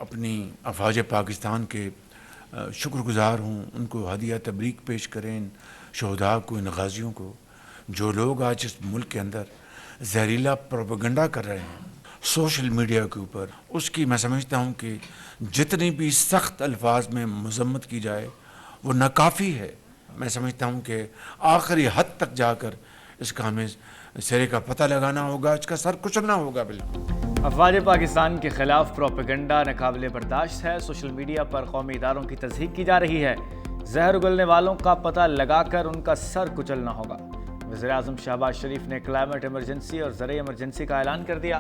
अपनी अफवाज पाकिस्तान के शुक्रगुज़ार हूँ। उनको हदिया तबरीक पेश करें इन शहदा को, इन गाजियों को, जो लोग आज इस मुल्क के अंदर जहरीला प्रोपेगेंडा कर रहे हैं सोशल मीडिया के ऊपर। उसकी मैं समझता हूँ कि जितनी भी सख्त अल्फाज में मजम्मत की जाए वो नाकाफ़ी है। मैं समझता हूँ कि आखिरी हद तक जाकर इसका हमें सिरे का पता लगाना होगा, इसका सर कुचलना होगा। बिल्कुल अफवाज पाकिस्तान के खिलाफ प्रोपेगेंडा नाकाबिले बर्दाश्त है। सोशल मीडिया पर कौमी इदारों की तज़हीक की जा रही है। जहर उगलने वालों का पता लगाकर उनका सर कुचलना होगा। वज़ीर आज़म शहबाज शरीफ ने क्लाइमेट इमरजेंसी और ज़रई इमरजेंसी का ऐलान कर दिया।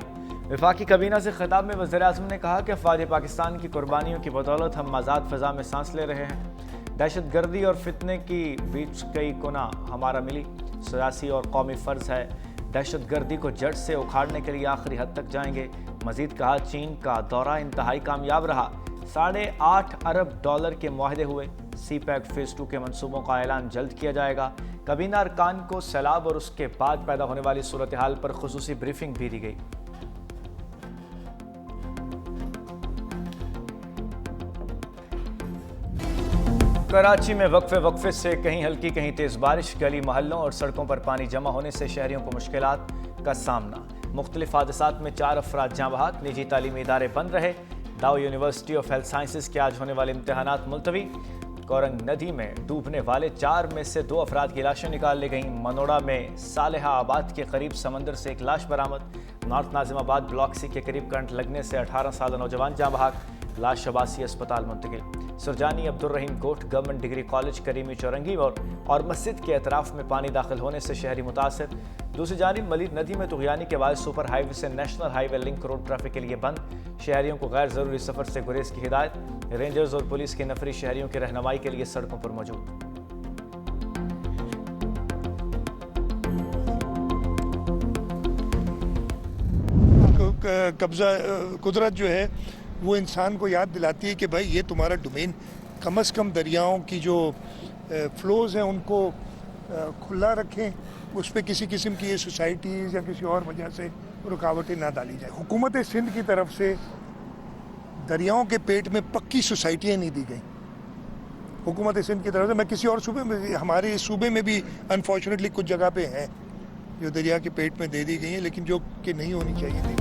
वफाकी काबीना से खिताब में वज़ीर आज़म ने कहा कि अफवाज पाकिस्तान की कुर्बानियों की बदौलत हम आज़ाद फ़ज़ा में सांस ले रहे हैं। दहशत गर्दी और फितने की बीच कई गुना हमारा मिली सियासी और कौमी फ़र्ज़ है। दहशत गर्दी को जड़ से उखाड़ने के लिए आखिरी हद तक जाएंगे। मजीद कहा, चीन का दौरा इंतहाई कामयाब रहा। $8.5 अरब के मुआहदे हुए। सी पैक फेज़ 2 के मनसूबों का ऐलान जल्द किया जाएगा। काबीना अरकान को सैलाब और उसके बाद पैदा होने वाली सूरत हाल पर खुसूसी ब्रीफिंग भी दी गई। कराची में वक्फे से कहीं हल्की कहीं तेज बारिश, गली मोहल्लों और सड़कों पर पानी जमा होने से शहरियों को मुश्किलात का सामना। मुख्तलिफ हादसात में 4 अफराद जाँ बहक। निजी तालीमी इदारे बंद रहे। दाऊ यूनिवर्सिटी ऑफ हेल्थ साइंसेज के आज होने वाले इम्तहानात मुलतवी। कोरंग नदी में डूबने वाले 4 में से 2 अफराद की लाशें निकाल ली गईं। मनोड़ा में सालेहा आबाद के करीब समंदर से एक लाश बरामद। नॉर्थ नाजिमाबाद ब्लॉक सी के करीब करंट लगने से 18 साल नौजवान जाँ बहक, लाश शबासी अस्पताल मुंतकिल। सुरजानी अब्दुर्रहीम गोट गवर्नमेंट डिग्री कॉलेज करीमी चौरंगी और मस्जिद के अतराफ में पानी दाखिल होने से शहरी मुतासर। दूसरी जानिब मलिर नदी में तुगयानी के बाद सुपर हाईवे से national highway link road traffic के लिए बंद। शहरियों को गैर जरूरी सफर से गुरेज की हिदायत। रेंजर्स और पुलिस की नफरी शहरियों की रहनुमाई के लिए सड़कों पर मौजूद। कब्जा कुदरत जो है वो इंसान को याद दिलाती है कि भाई ये तुम्हारा डोमेन, कम से कम दरियाओं की जो फ्लोज़ हैं उनको खुला रखें, उस पर किसी किस्म की ये सोसाइटीज़ या किसी और वजह से रुकावटें ना डाली जाए। हुकूमत सिंध की तरफ से दरियाओं के पेट में पक्की सोसाइटियाँ नहीं दी गई। हुकूमत सिंध की तरफ से, मैं किसी और सूबे में, हमारे सूबे में भी अनफॉर्चुनेटली कुछ जगह पे हैं जो दरिया के पेट में दे दी गई हैं, लेकिन जो कि नहीं होनी चाहिए थी।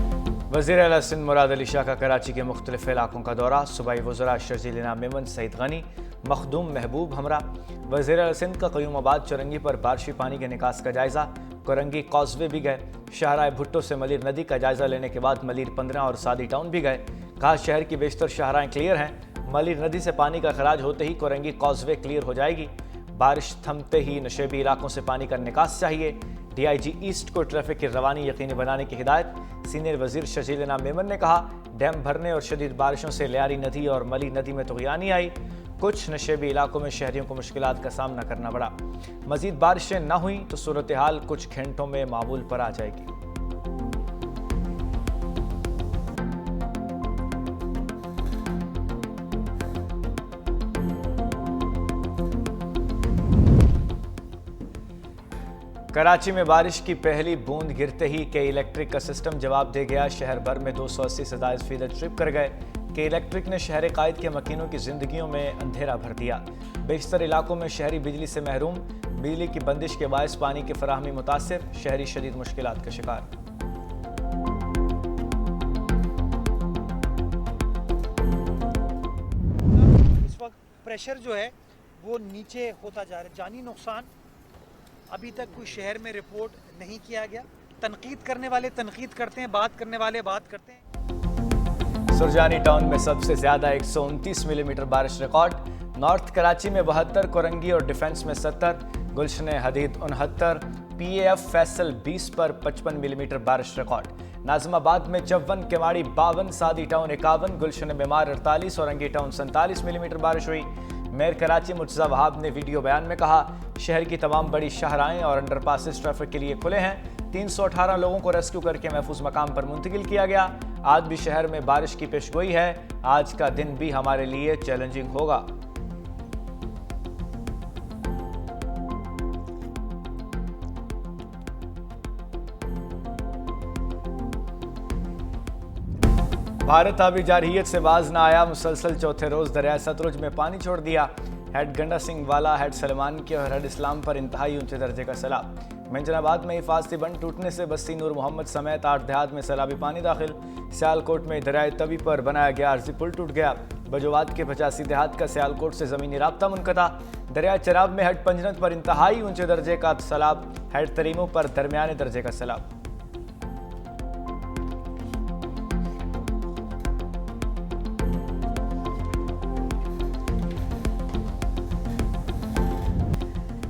वज़ीर आला सिंध मुराद अली शाह का कराची के मुख्तलिफ इलाकों का दौरा। सूबाई वज़रा शर्जील इनाम मेमन, सईद गनी, मखदूम महबूब हमरा। वज़ीर आला सिंध का क़यूमाबाद चौरंगी पर बारिशी पानी के निकास का जायज़ा। कोरंगी कॉजवे भी गए। शाहराह भुट्टो से मलिर नदी का जायज़ा लेने के बाद मलिर 15 और सादी टाउन भी गए। कहा, शहर की बेशतर शाहराएँ क्लियर हैं। मलिर नदी से पानी का खराज होते ही कोरंगी कॉजवे क्लियर हो जाएगी। बारिश थमते ही नशेबी इलाकों से पानी का निकास चाहिए। DIG ईस्ट को ट्रैफिक की रवानी यकीनी बनाने की हिदायत। सीनियर वजीर शर्जील इनाम मेमन ने कहा, डैम भरने और शदीद बारिशों से लियारी नदी और मली नदी में तुगयानी आई। कुछ नशेबी इलाकों में शहरियों को मुश्किलात का सामना करना पड़ा। मजीद बारिशें न हुई तो सूरत हाल कुछ घंटों में मामूल पर आ जाएगी। कराची में बारिश की पहली बूंद गिरते ही के इलेक्ट्रिक का सिस्टम जवाब दे गया। शहर भर में 280 से ज़ायद फीसद ट्रिप कर गए। के इलेक्ट्रिक ने शहर कायद के मकीनों की जिंदगियों में अंधेरा भर दिया। बेशतर इलाकों में शहरी बिजली से महरूम। बिजली की बंदिश के बायस पानी की फराहमी मुतासिर। शहरी शदीद मुश्किलात का शिकार। इस वक्त प्रेशर जो है वो नीचे होता जा रहा है। जानी नुकसान अभी तक कोई शहर में रिपोर्ट नहीं किया गया। तनकीद करने वाले तनकीद करते हैं, बात करने वाले बात करते हैं। सुरजानी टाउन में सबसे ज्यादा 129 मिलीमीटर बारिश रिकॉर्ड। नॉर्थ कराची में 72, कोरंगी और डिफेंस में 70, गुलशन हदीद 69, PAF फैसल 20 पर 55 मिलीमीटर बारिश रिकॉर्ड। नाजिमाबाद में 54, केवाड़ी 52, सादी टाउन 51, गुलशन बीमार 48, औरंगी टाउन 47 मिलीमीटर बारिश हुई। मेयर कराची मुर्तज़ा वहाब ने वीडियो बयान में कहा, शहर की तमाम बड़ी शाहराएं और अंडरपासेस ट्रैफिक के लिए खुले हैं। 318 लोगों को रेस्क्यू करके महफूज मकाम पर मुंतकिल किया गया। आज भी शहर में बारिश की पेशगोई है। आज का दिन भी हमारे लिए चैलेंजिंग होगा। भारत अभी जारहियत से बाज ना आया, मुसलसल चौथे रोज दरिया सतलुज में पानी छोड़ दिया। हेड गंडा सिंह वाला, हेड सलमान की और हेड इस्लाम पर इंतहाई ऊंचे दर्जे का सैलाब। मेंजनाबाद में हिफाजती बंद टूटने से बस्ती नूर मोहम्मद समेत 8 देहात में सैलाबी पानी दाखिल। सियालकोट में दरियाए तवी पर बनाया गया अर्जी पुल टूट गया। बजोवात के 85 देहात का सियालकोट से ज़मीनी राब्ता मुनक़ता। दरिया चराब में हेड पंजनत पर इंतहाई ऊंचे दर्जे का सैलाब, हेड तरीमों पर दरमियाने दर्जे का सैलाब।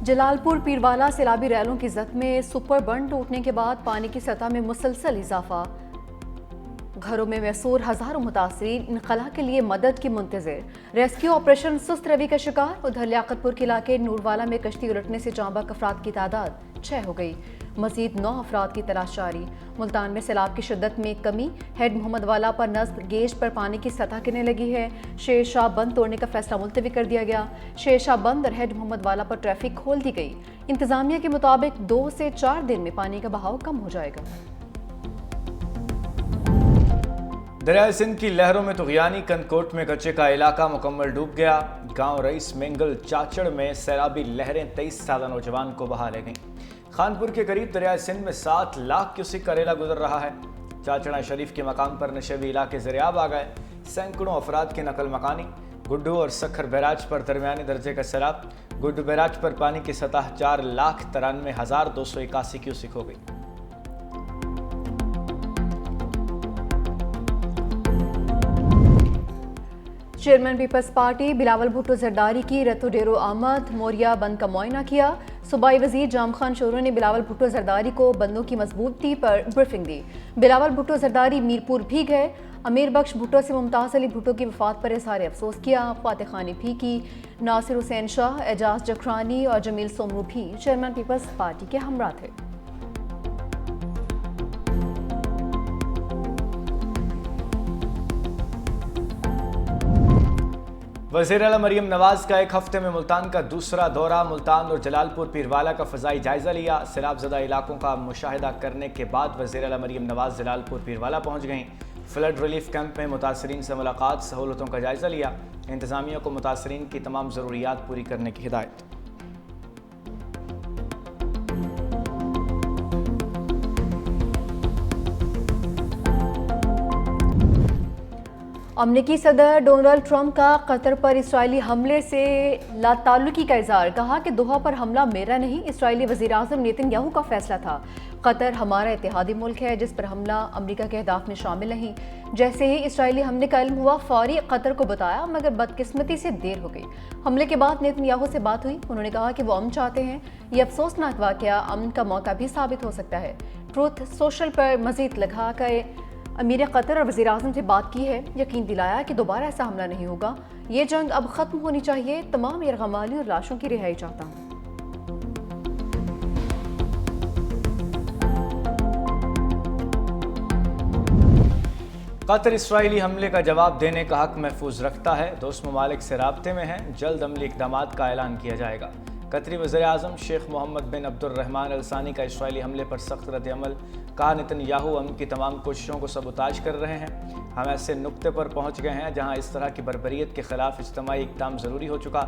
जलालपुर पीरवाला सैलाबी रैलों की जद में सुपर बंद टूटने के बाद पानी की सतह में मुसलसल इजाफा। घरों में मैसूर हजारों मुतासरीन इनखला के लिए मदद की मुंतज़िर। रेस्क्यू ऑपरेशन सुस्त रवि का शिकार। उधर लियाकतपुर के इलाके नूरवाला में कश्ती उलटने से जांबाक अफराद की तादाद 6 हो गई। मजीद 9 अफराद की तलाश जारी। मुल्तान में सैलाब की शिद्दत में कमी। हेड मोहम्मद वाला पर नस्ब गेज पर पानी की सतह गिरने लगी है। शेर शाह बंद तोड़ने का फैसला मुलतवी कर दिया गया। शेर शाह बंद और हेड मोहम्मद वाला पर ट्रैफिक खोल दी गई। इंतजामिया के मुताबिक 2 से 4 दिन में पानी का बहाव कम हो जाएगा। दरिया सिंध की लहरों में तुगयानी। कनकोट में कच्चे का इलाका मुकम्मल डूब गया। गांव रईस मेंगल चाचड़ में सैलाबी लहरें 23 साल नौजवान को बहा ले गईं। खानपुर के करीब दरिया सिंध में 7 लाख क्यूसिक का रेला गुजर रहा है। चाचड़ा शरीफ के मकाम पर नशेबी इलाके ज़रियाब आ गए। सैकड़ों अफराद की नकल मकानी। गुड्डू और सखर बैराज पर दरमियानी दर्जे का सैलाब। गुड्डू बैराज पर पानी की सतह 4,93,281 क्यूसिक हो गई। Chairman peoples party Bilawal Bhutto Zardari की रतो डेरो आमद। मोरिया बंद का मुआयना किया। सूबाई वजीर जाम खान शोरो ने बिलावल भुट्टो जरदारी को बंदों की मजबूती पर ब्रीफिंग दी। बिलावल भुट्टो जरदारी मीरपुर भी गए। अमीर बख्श भुट्टो से मुमताज़ अली भुट्टो की वफात पर इज़हार अफसोस किया। फातिह खानी भी की। नासिर हुसैन शाह, एजाज जखरानी और जमील सोमरू भी चेयरमैन पीपल्स पार्टी के हमरा थे। वज़ीर आला मरीम नवाज का एक हफ्ते में मुल्तान का दूसरा दौरा। मुल्तान और जलालपुर पीरवाला का फ़ज़ाई जायज़ा लिया। सैलाबज़दा इलाकों का मुशाहिदा करने के बाद वज़ीर आला मरीम नवाज जलालपुर पीरवाला पहुँच गईं। फ्लड रिलीफ कैंप में मुतासरीन से मुलाकात, सहूलतों का जायज़ा लिया। इंतज़ामिया को मुतासरीन की तमाम ज़रूरियात पूरी करने की हिदायत। अमरीकी सदर डोनाल्ड ट्रंप का कतर पर इसराइली हमले से लाताल्लुकी का इज़हार। कहा कि दोहा पर हमला मेरा नहीं, इसराइली वज़ीर आज़म नेतन्याहू का फैसला था। कतर हमारा इत्तेहादी मुल्क है जिस पर हमला अमरीका के अहदाफ में शामिल नहीं। जैसे ही इसराइली हमले का इल्म हुआ फौरी कतर को बताया, मगर बदकिस्मती से देर हो गई। हमले के बाद नेतन्याहू से बात हुई। उन्होंने कहा कि वो अमन चाहते हैं। ये अफसोसनाक वाक़या अमन का मौका भी साबित हो सकता है। ट्रूथ सोशल पर मज़ीद लगा कर अमीर कतर और वज़ीर आज़म से बात की है। यकीन दिलाया कि दोबारा ऐसा हमला नहीं होगा। ये जंग अब ख़त्म होनी चाहिए। तमाम यरगमाली और लाशों की रिहाई चाहता हूँ। कतर इसराइली हमले का जवाब देने का हक महफूज रखता है। दोस्त ममालिक से राब्ते में हैं। जल्द अमली इक़दामात का ऐलान किया जाएगा। कतरी वज़ीर आज़म शेख मोहम्मद बिन अब्दुर्रहमान अल सानी का इसराइली हमले पर सख्त रद्द-ए-अमल। कहा नेतन्याहू अमन की तमाम कोशिशों को सबूताज कर रहे हैं। हम ऐसे नुक्ते पर पहुँच गए हैं जहाँ इस तरह की बर्बरियत के खिलाफ इज्तिमाई इक़दाम ज़रूरी हो चुका।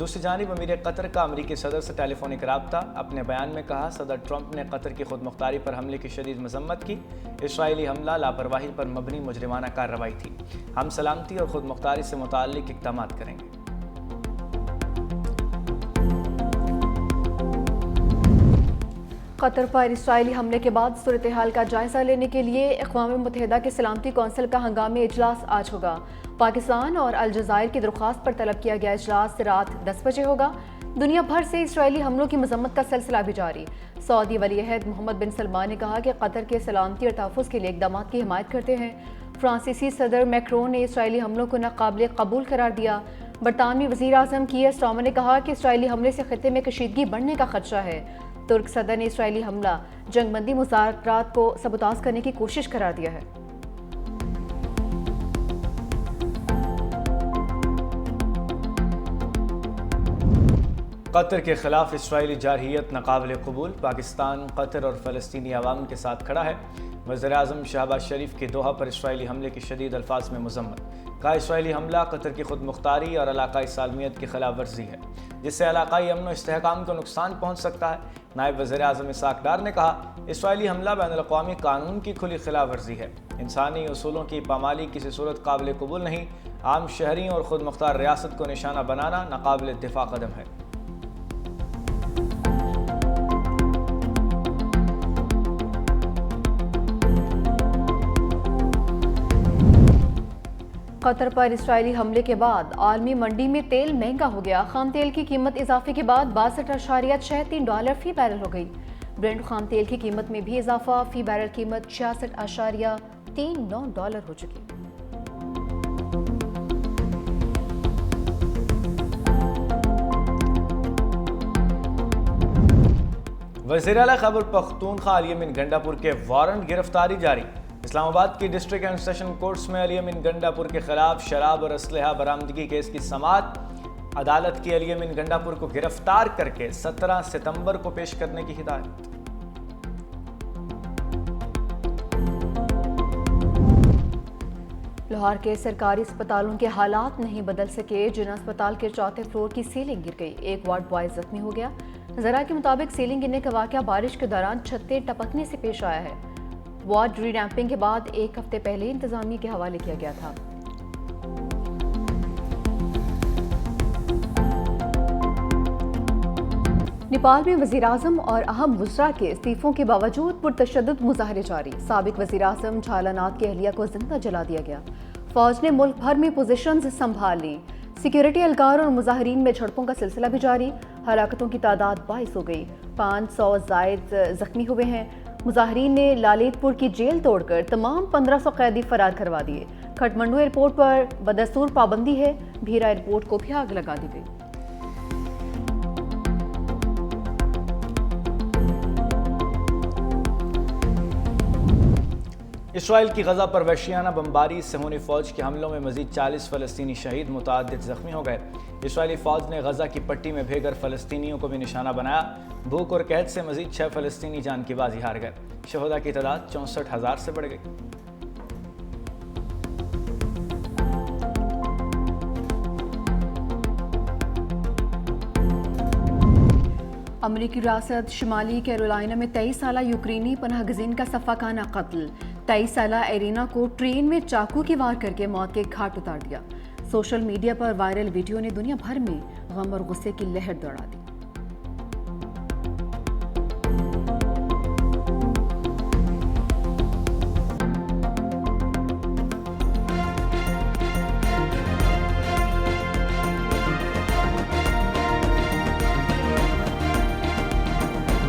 दूसरी जानिब अमीर कतर का अमरीकी सदर से टेलीफोनिक राब्ता। अपने बयान में कहा सदर ट्रंप ने कतर की खुद मुख्तारी पर हमले की शदीद मजम्मत की। इसराइली हमला लापरवाही पर मबनी मुजरिमाना कार्रवाई थी। हम सलामती और खुद मुख्तारी से मुताल्लिक इक़दाम करेंगे। कतर पर इसराइली हमले के बाद सूरत हाल का जायजा लेने के लिए अक़वाम मुत्तहिदा के सलामती कौंसिल का हंगामी इजलास आज होगा। पाकिस्तान और अलजायर की दरख्वास्त पर तलब किया गया इजलास रात 10 बजे होगा। दुनिया भर से इसराइली हमलों की मजम्मत का सिलसिला भी जारी। सऊदी वली-ए-अहद मोहम्मद बिन सलमान ने कहा कि कतर के सलामती और तहफ़्फ़ुज़ के लिए इक़दामात की हिमायत करते हैं। फ्रांसीसी सदर मैक्रोन ने इसराइली हमलों को नाकाबिल कबूल करार दिया। बरतानवी वज़ीर आज़म कीयर स्टारमर ने कहा कि इसराइली हमले से खित्ते में कशीदगी बढ़ने का खदशा है। तुर्क सदर ने इसराइली हमला जंगबंदी मुज़ाकरात को सबूताज करने की कोशिश करार दिया है। कतर के खिलाफ इसराइली जारहियत नाकाबिल कबूल, पाकिस्तान कतर और फ़लस्तीनी अवाम के साथ खड़ा है। वज़ीर-ए-आज़म शहबाज शरीफ के दोहा पर इसराइली हमले की शदीद अल्फाज में मज़म्मत। कहा इसराइली हमला कतर की खुद मुख्तारी और इलाकाई सालमियत की खिलाफ वर्जी है, जिससे इलाकाई अमन व इस्तेहकाम को नुकसान पहुँच सकता है। नायब वज़ीर-ए-आज़म इसहाक़ डार ने कहा इसराइली हमला बैनुल-अक़वामी कानून की खुली खिलाफ वर्जी है। इंसानी उसूलों की पामाली किसी सूरत काबिल कबूल नहीं। आम शहरियों और खुद मुख्तार रियासत को निशाना बनाना नाकाबिल दिफा कदम है। कतर पर इसराइली हमले के बाद आलमी मंडी में तेल महंगा हो गया। खाम तेल की कीमत इजाफे के बाद $62.63 फी बैरल हो गई। ब्रेंट खाम तेल की कीमत में भी इजाफा, फी बैरल कीमत $66.39 हो चुकी। वज़ीर-ए-आला खैबर पख्तूनख्वा अली अमीन गंडापुर के वारंट गिरफ्तारी जारी। इस्लामाबाद की डिस्ट्रिक्ट एंड सेशन कोर्ट्स में अली अमीन गंडापुर के खिलाफ शराब और असलहा बरामदगी केस की समाअत। अदालत की अली अमीन गंडापुर को गिरफ्तार करके 17 सितंबर को पेश करने की हिदायत। लाहौर के सरकारी अस्पतालों के हालात नहीं बदल सके। जिना अस्पताल के 4थे फ्लोर की सीलिंग गिर गई, एक वार्ड बॉय जख्मी हो गया। जरा के मुताबिक सीलिंग गिरने का वाकया बारिश के दौरान छतें टपकने से पेश आया है। वार्ड रीडैम्पिंग के बाद एक हफ्ते पहले इंतजामिया के हवाले किया गया था। नेपाल में वज़ीर-ए-आज़म और अहम वज़रा के इस्तीफों के बावजूद पुरतशद्दुद मुजाहरे जारी। साबिक वज़ीर-ए-आज़म झालानाथ की अहलिया को जिंदा जला दिया गया। फौज ने मुल्क भर में पोजीशंस संभाल ली। सिक्योरिटी एहलकार और मुजाहरीन में झड़पों का सिलसिला भी जारी। हलाकतों की तादाद 22 हो गई, 500 जायद जख्मी हुए हैं। मुजाहरीन ने लालितपुर की जेल तोड़कर तमाम 1500 कैदी फरार करवा दिए। खटमंडू एयरपोर्ट पर बदस्तूर पाबंदी है। भीरा एयरपोर्ट को भी आग लगा दी गई। इसराइल की गजा पर वहशियाना बमबारी सहूनी फौज के हमलों में मजीद 40 फ़लस्तीनी शहीद, मुतअद्दिद जख्मी हो गए। इसराइली फौज ने गजा की पट्टी में भेकर फ़लस्तीनियों को भी निशाना बनाया। भूख और कहत से मजीद 6 फ़लस्तीनी जान की बाजी हार गए। शहदा की तादाद 64,000 से बढ़ गई। अमरीकी रियासत शुमाली कैरोलिना में 23 साला यूक्रेनी पनाहगज़ीन का सफ़ाकाना कत्ल। 23 साला एरिना को ट्रेन में चाकू की वार करके मौत के घाट उतार दिया। सोशल मीडिया पर वायरल वीडियो ने दुनिया भर में गम और गुस्से की लहर दौड़ा दी।